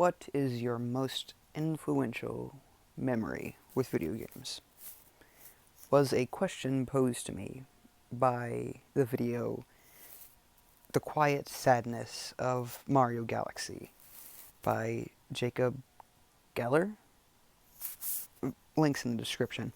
What is your most influential memory with video games? Was a question posed to me by the video The Quiet Sadness of Mario Galaxy by Jacob Geller. Links in the description.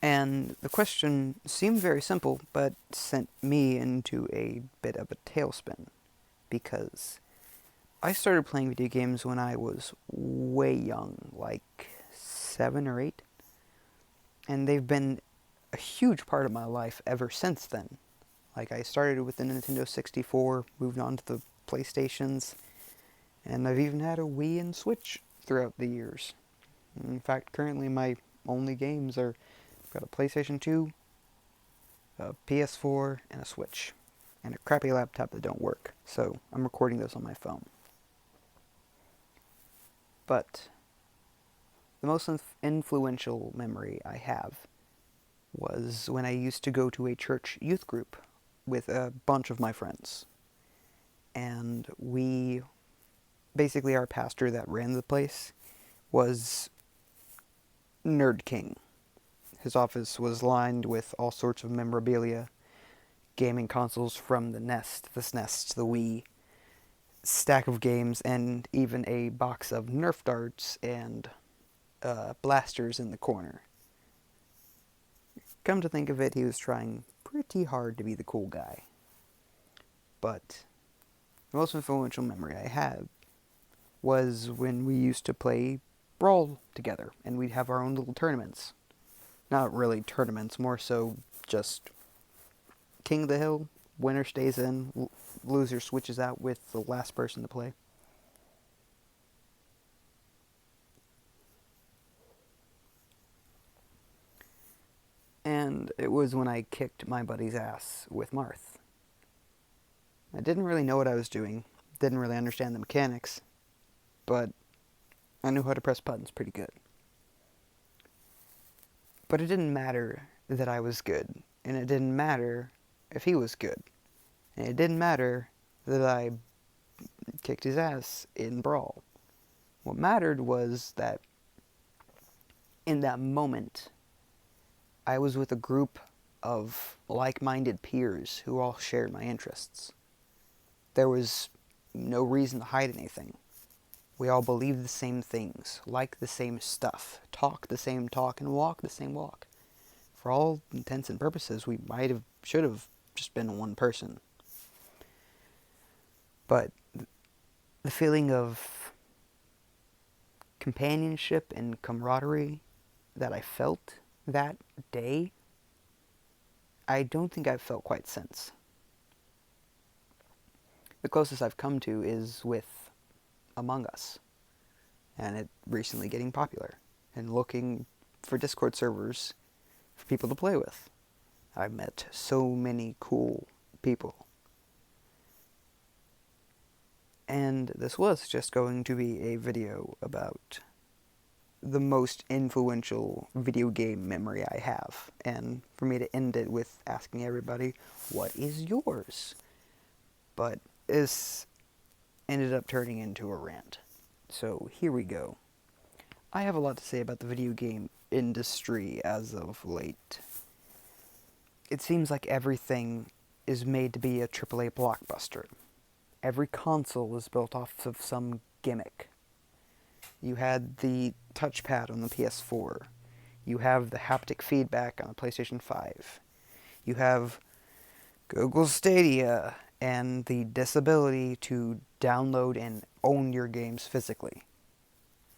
And the question seemed very simple, but sent me into a bit of a tailspin, because I started playing video games when I was way young, like 7 or 8, and they've been a huge part of my life ever since then. Like, I started with the Nintendo 64, moved on to the PlayStations, and I've even had a Wii and Switch throughout the years. In fact, currently my only games are, I've got a PlayStation 2, a PS4, and a Switch, and a crappy laptop that don't work, so I'm recording this on my phone. But the most influential memory I have was when I used to go to a church youth group with a bunch of my friends. And basically our pastor that ran the place was Nerd King. His office was lined with all sorts of memorabilia, gaming consoles from the SNES, the Wii, stack of games, and even a box of Nerf darts and blasters in the corner. Come to think of it, he was trying pretty hard to be the cool guy. But the most influential memory I have was when we used to play Brawl together, and we'd have our own little tournaments. Not really tournaments, more so just King of the Hill, winner stays in, loser switches out with the last person to play. And it was when I kicked my buddy's ass with Marth. I didn't really know what I was doing, didn't really understand the mechanics, but I knew how to press buttons pretty good. But it didn't matter that I was good, and it didn't matter if he was good, and it didn't matter that I kicked his ass in Brawl. What mattered was that in that moment, I was with a group of like-minded peers who all shared my interests. There was no reason to hide anything. We all believed the same things, liked the same stuff, talked the same talk, and walked the same walk. For all intents and purposes, we should have just been one person. But the feeling of companionship and camaraderie that I felt that day, I don't think I've felt quite since. The closest I've come to is with Among Us, and it recently getting popular, and looking for Discord servers for people to play with. I've met so many cool people. And this was just going to be a video about the most influential video game memory I have, and for me to end it with asking everybody, what is yours? But this ended up turning into a rant. So here we go. I have a lot to say about the video game industry as of late. It seems like everything is made to be a AAA blockbuster. Every console is built off of some gimmick. You had the touchpad on the PS4. You have the haptic feedback on the PlayStation 5. You have Google Stadia and the disability to download and own your games physically.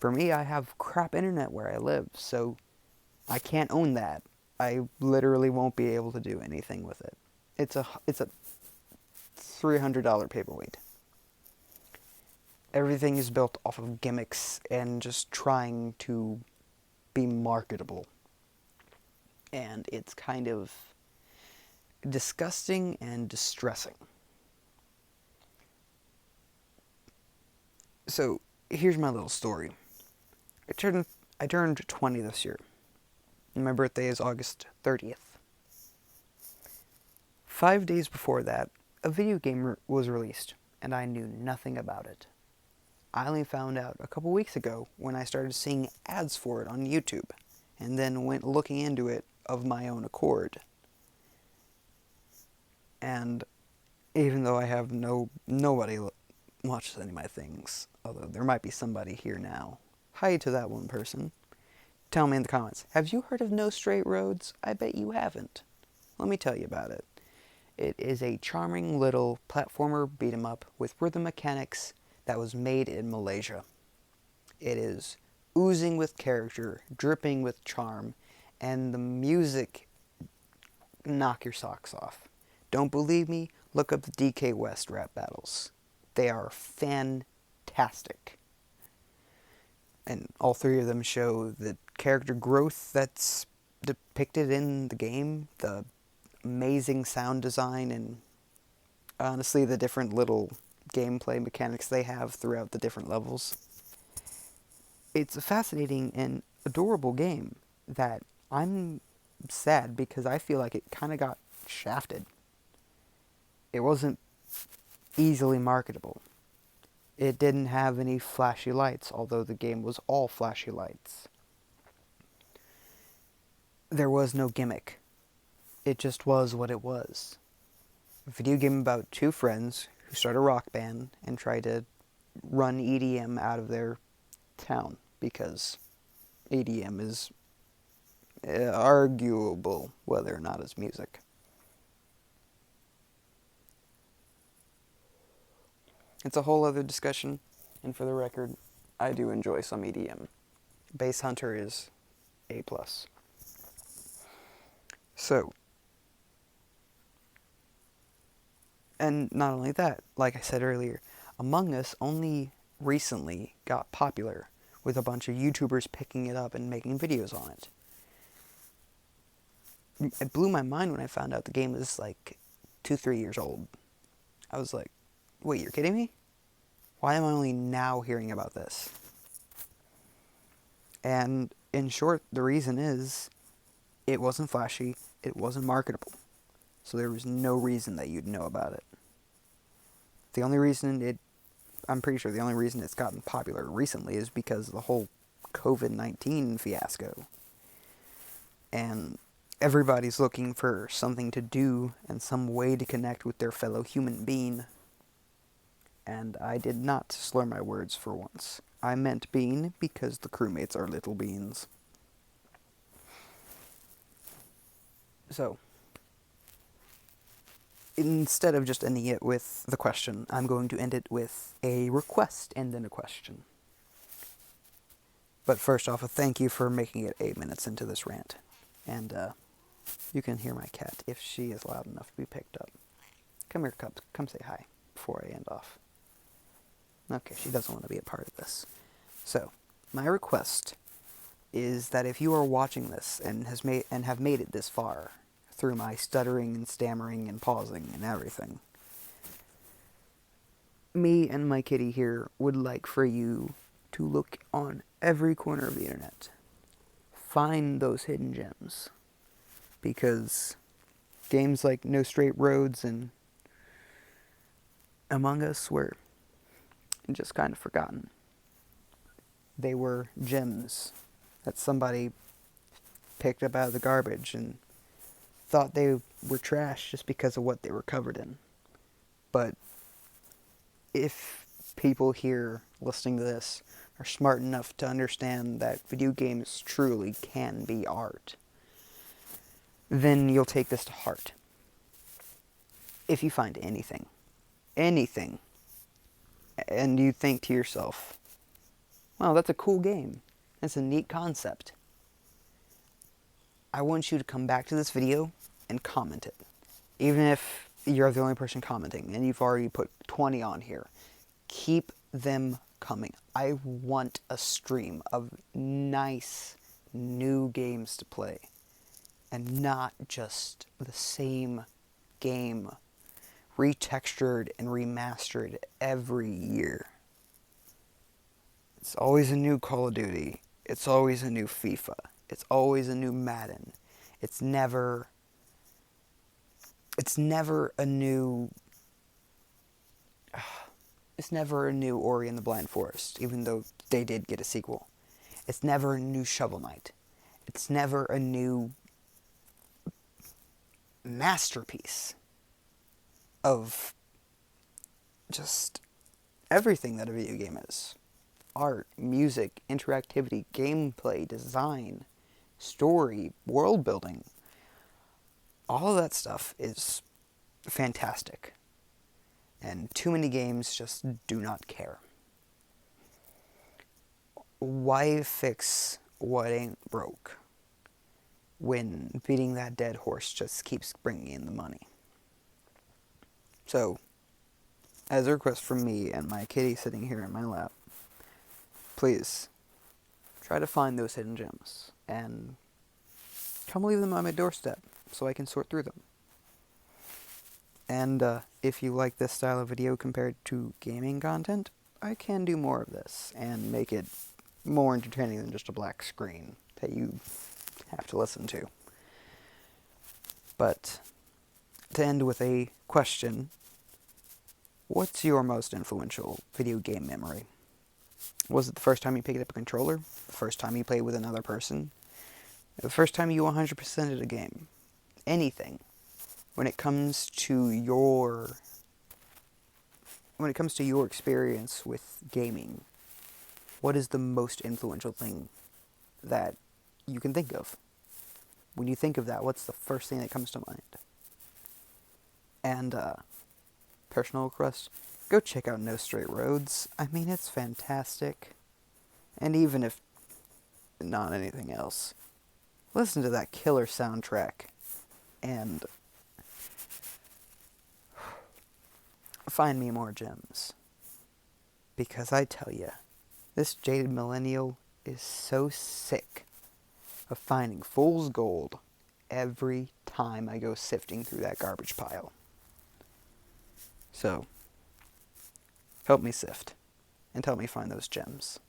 For me, I have crap internet where I live, so I can't own that. I literally won't be able to do anything with it. It's a $300 paperweight. Everything is built off of gimmicks and just trying to be marketable. And it's kind of disgusting and distressing. So, here's my little story. I turned 20 this year, and my birthday is August 30th. 5 days before that, a video game was released, and I knew nothing about it. I only found out a couple weeks ago when I started seeing ads for it on YouTube, and then went looking into it of my own accord. And even though I have nobody watches any of my things, although there might be somebody here now. Hi to that one person. Tell me in the comments, have you heard of No Straight Roads? I bet you haven't. Let me tell you about it. It is a charming little platformer beat 'em up with rhythm mechanics that was made in Malaysia. It is oozing with character, dripping with charm, and the music knock your socks off. Don't believe me? Look up the DK West rap battles. They are fantastic. And all three of them show the character growth that's depicted in the game, the amazing sound design, and honestly the different little gameplay mechanics they have throughout the different levels. It's a fascinating and adorable game that I'm sad because I feel like it kind of got shafted. It wasn't easily marketable. It didn't have any flashy lights, although the game was all flashy lights. There was no gimmick. It just was what it was. A video game about two friends who start a rock band and try to run EDM out of their town, because EDM is arguable whether or not it's music. It's a whole other discussion, and for the record, I do enjoy some EDM. Bass Hunter is A+. So, and not only that, like I said earlier, Among Us only recently got popular with a bunch of YouTubers picking it up and making videos on it. It blew my mind when I found out the game was like 2-3 years old. I was like, wait, you're kidding me? Why am I only now hearing about this? And in short, the reason is it wasn't flashy, it wasn't marketable. So there was no reason that you'd know about it. The only reason I'm pretty sure the only reason it's gotten popular recently is because of the whole COVID-19 fiasco. And everybody's looking for something to do and some way to connect with their fellow human being. And I did not slur my words for once. I meant bean because the crewmates are little beans. So, instead of just ending it with the question, I'm going to end it with a request and then a question. But first off, a thank you for making it 8 minutes into this rant. And you can hear my cat if she is loud enough to be picked up. Come here, Cubs. Come say hi before I end off. Okay, she doesn't want to be a part of this. So, my request is that if you are watching this and have made it this far through my stuttering and stammering and pausing and everything, me and my kitty here would like for you to look on every corner of the internet. Find those hidden gems. Because games like No Straight Roads and Among Us were just kind of forgotten. They were gems that somebody picked up out of the garbage and thought they were trash just because of what they were covered in. But if people here listening to this are smart enough to understand that video games truly can be art, then you'll take this to heart. If you find anything, and you think to yourself, wow, that's a cool game, that's a neat concept, I want you to come back to this video and comment it. Even if you're the only person commenting and you've already put 20 on here, keep them coming. I want a stream of nice new games to play and not just the same game retextured and remastered every year. It's always a new Call of Duty. It's always a new FIFA. It's always a new Madden. It's never a new It's never a new Ori and the Blind Forest, even though they did get a sequel. It's never a new Shovel Knight. It's never a new masterpiece of just everything that a video game is. Art, music, interactivity, gameplay, design, story, world building. All of that stuff is fantastic. And too many games just do not care. Why fix what ain't broke when beating that dead horse just keeps bringing in the money? So, as a request from me and my kitty sitting here in my lap, please try to find those hidden gems and come leave them on my doorstep so I can sort through them. And if you like this style of video compared to gaming content, I can do more of this and make it more entertaining than just a black screen that you have to listen to. But to end with a question, what's your most influential video game memory? Was it the first time you picked up a controller? The first time you played with another person? The first time you 100%ed a game? Anything. When it comes to your experience with gaming, what is the most influential thing that you can think of? When you think of that, what's the first thing that comes to mind? And personal request, go check out No Straight Roads. I mean, it's fantastic. And even if not anything else, listen to that killer soundtrack and find me more gems. Because I tell ya, this jaded millennial is so sick of finding fool's gold every time I go sifting through that garbage pile. So, help me sift and help me find those gems.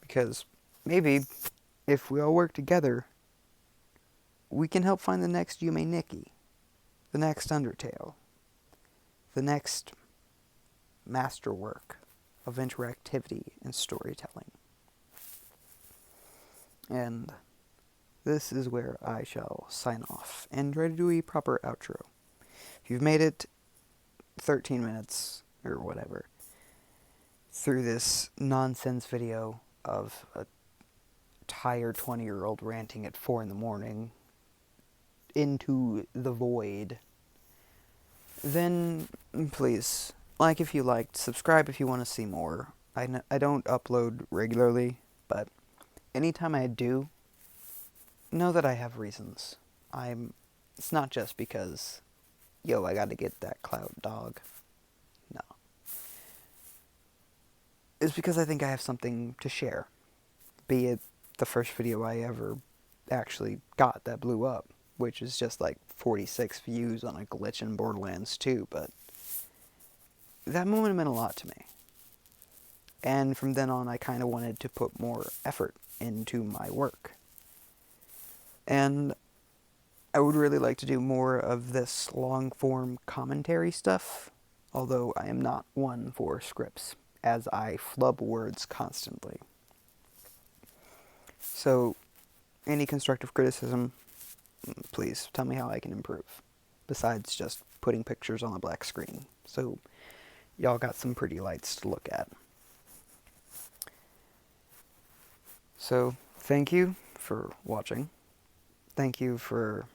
Because maybe if we all work together, we can help find the next Yume Nikki, the next Undertale, the next masterwork of interactivity and storytelling. And this is where I shall sign off and try to do a proper outro. If you've made it 13 minutes or whatever through this nonsense video of a tired 20-year-old ranting at 4 in the morning into the void, then please, like if you liked, subscribe if you want to see more. I don't upload regularly, but anytime I do, know that I have reasons. It's not just because, yo, I gotta get that clout dog. No. It's because I think I have something to share. Be it the first video I ever actually got that blew up, which is just like 46 views on a glitch in Borderlands 2, but that moment meant a lot to me. And from then on, I kind of wanted to put more effort into my work. And I would really like to do more of this long-form commentary stuff, although I am not one for scripts, as I flub words constantly. So, any constructive criticism, please tell me how I can improve, besides just putting pictures on a black screen. So, y'all got some pretty lights to look at. So, thank you for watching. Thank you for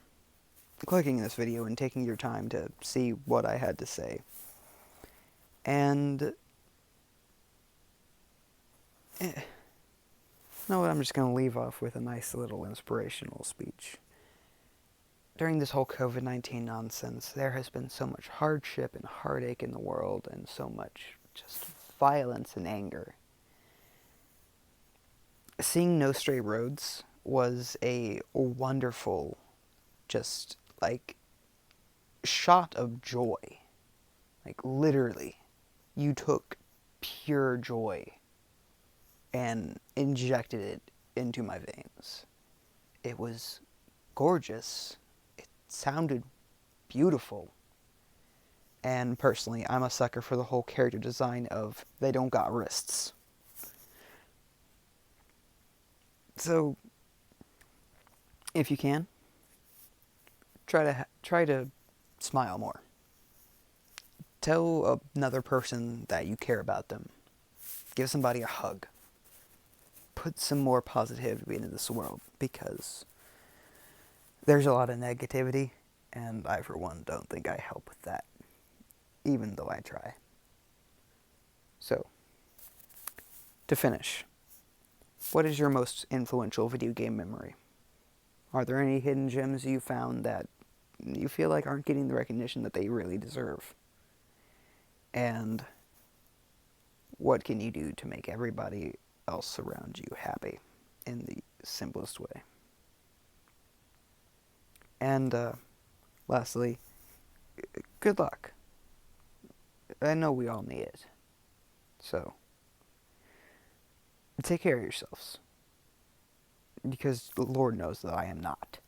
clicking this video and taking your time to see what I had to say. And you know what, I'm just going to leave off with a nice little inspirational speech. During this whole COVID-19 nonsense, there has been so much hardship and heartache in the world, and so much just violence and anger. Seeing No Stray Roads was a wonderful, just, like, shot of joy. Like, literally, you took pure joy and injected it into my veins. It was gorgeous. It sounded beautiful. And personally, I'm a sucker for the whole character design of they don't got wrists. So, if you can, try to smile more. Tell another person that you care about them. Give somebody a hug. Put some more positivity into this world, because there's a lot of negativity, and I, for one, don't think I help with that, even though I try. So, to finish, what is your most influential video game memory? Are there any hidden gems you found that you feel like aren't getting the recognition that they really deserve? And what can you do to make everybody else around you happy in the simplest way? And lastly, good luck. I know we all need it. So, take care of yourselves. Because the Lord knows that I am not.